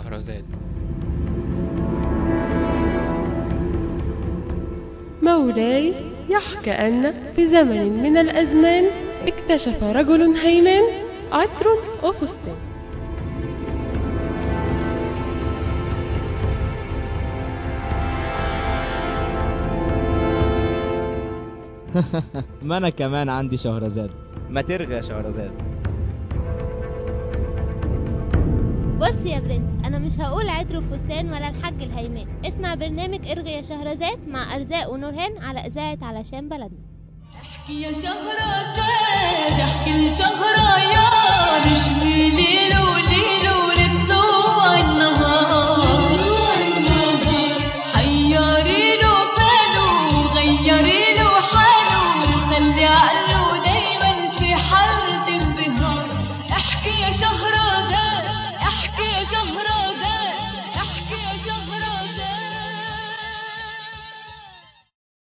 شهرزاد. مولاي، يحكى أن في زمن من الأزمان اكتشف رجل هيمان عطر وفستان. ما انا كمان عندي شهرزاد. ما ترغي يا شهرزاد. بص يا برنس، انا مش هقول عطر وفستان ولا الحاج الهيمان. اسمع برنامج ارغي يا شهرزاد مع ارزاق ونورهان على اذاعه علشان بلدنا. احكي يا شهرزاد، احكي لشهريار، اشغلي ليله وليله ولطلوع النهار. حيري له باله، غيري له حاله، خلي عقله